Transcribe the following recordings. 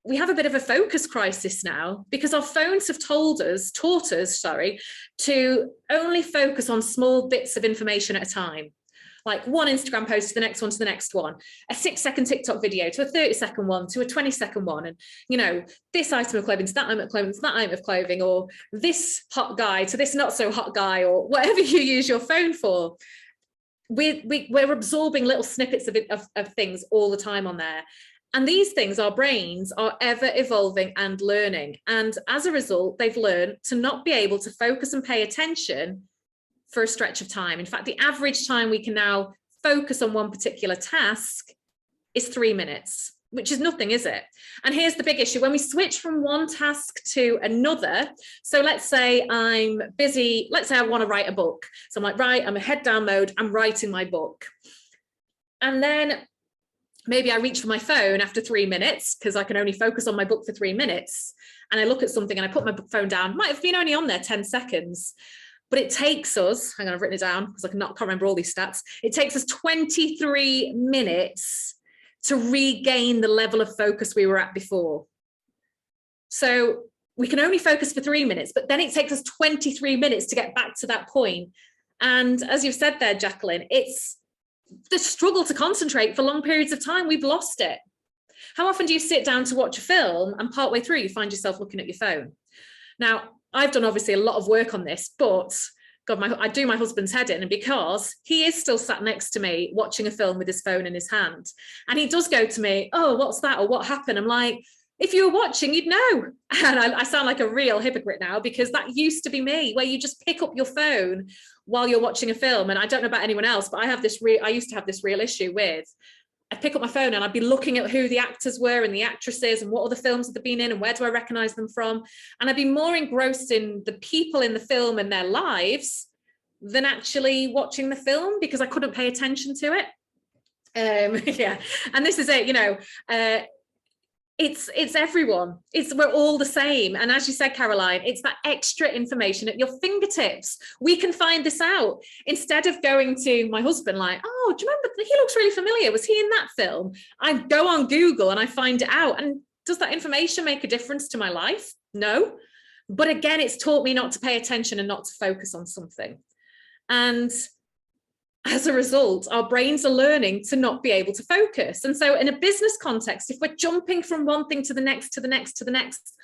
we have a bit of a focus crisis now, because our phones have taught us, to only focus on small bits of information at a time. Like one Instagram post to the next one, to the next one, a 6-second TikTok video to a 30-second one, to a 20-second one. And, you know, this item of clothing to that item of clothing to that item of clothing, or this hot guy to this not so hot guy, or whatever you use your phone for. We're absorbing little snippets of things all the time on there. And these things, our brains are ever evolving and learning. And as a result, they've learned to not be able to focus and pay attention for a stretch of time. In fact, the average time we can now focus on one particular task is 3 minutes, which is nothing, is it? And here's the big issue. When we switch from one task to another, so let's say I'm busy, let's say I want to write a book. So I'm like, right, I'm a head down mode, I'm writing my book. And then maybe I reach for my phone after 3 minutes, because I can only focus on my book for 3 minutes. And I look at something and I put my phone down, might have been only on there 10 seconds. But it takes us, hang on, I've written it down because I can't remember all these stats. It takes us 23 minutes to regain the level of focus we were at before. So we can only focus for 3 minutes, but then it takes us 23 minutes to get back to that point. And as you've said there, Jacqueline, it's the struggle to concentrate for long periods of time. We've lost it. How often do you sit down to watch a film and partway through you find yourself looking at your phone? Now, I've done obviously a lot of work on this, but God, I do my husband's head in, and because he is still sat next to me watching a film with his phone in his hand, and he does go to me, oh, what's that? Or what happened? I'm like, if you were watching, you'd know. And I sound like a real hypocrite now, because that used to be me, where you just pick up your phone while you're watching a film. And I don't know about anyone else, but I used to have this real issue with, I'd pick up my phone and I'd be looking at who the actors were and the actresses and what other films have they been in and where do I recognize them from. And I'd be more engrossed in the people in the film and their lives than actually watching the film, because I couldn't pay attention to it. Yeah, and this is it, you know, it's everyone. We're all the same. And as you said, Caroline, it's that extra information at your fingertips. We can find this out instead of going to my husband like, oh, do you remember? He looks really familiar. Was he in that film? I go on Google and I find it out. And does that information make a difference to my life? No. But again, it's taught me not to pay attention and not to focus on something. And as a result, our brains are learning to not be able to focus. And so in a business context, if we're jumping from one thing to the next, to the next, to the next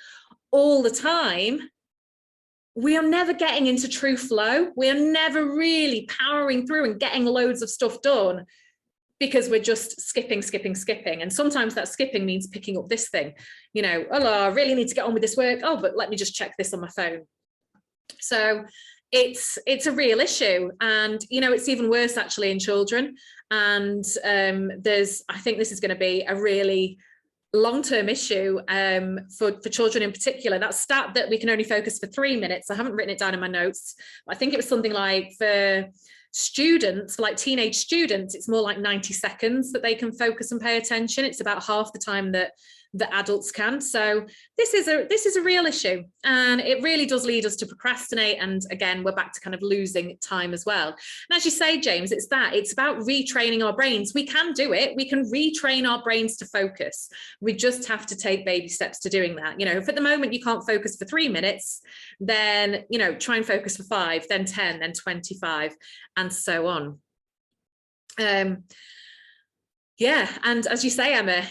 all the time, we are never getting into true flow. We are never really powering through and getting loads of stuff done, because we're just skipping. And sometimes that skipping means picking up this thing, you know, oh, I really need to get on with this work. Oh, but let me just check this on my phone. So it's a real issue. And, you know, it's even worse actually in children. And I think this is going to be a really long-term issue for children in particular. That stat that we can only focus for 3 minutes, I haven't written it down in my notes. I think it was something like for students, like teenage students, it's more like 90 seconds that they can focus and pay attention. It's about half the time that adults can. So this is a real issue, and it really does lead us to procrastinate. And again, we're back to kind of losing time as well. And as you say, James, it's about retraining our brains. We can do it. We can retrain our brains to focus. We just have to take baby steps to doing that. You know, if at the moment you can't focus for 3 minutes, then, you know, try and focus for 5, then 10, then 25, and so on. Yeah, and as you say, Emma,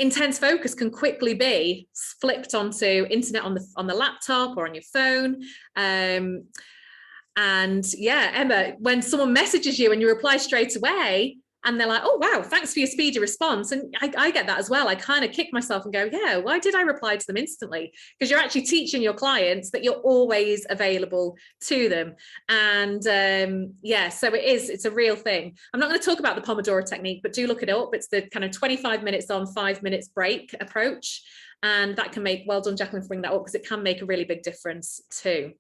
intense focus can quickly be flipped onto internet on the laptop or on your phone. And yeah, Emma, when someone messages you and you reply straight away, and they're like, oh, wow, thanks for your speedy response. And I get that as well. I kind of kick myself and go, yeah, why did I reply to them instantly? Because you're actually teaching your clients that you're always available to them. And yeah, so it's a real thing. I'm not going to talk about the Pomodoro technique, but do look it up. It's the kind of 25 minutes on, 5 minutes break approach. And that can make, well done, Jacqueline, for bringing that up, because it can make a really big difference too.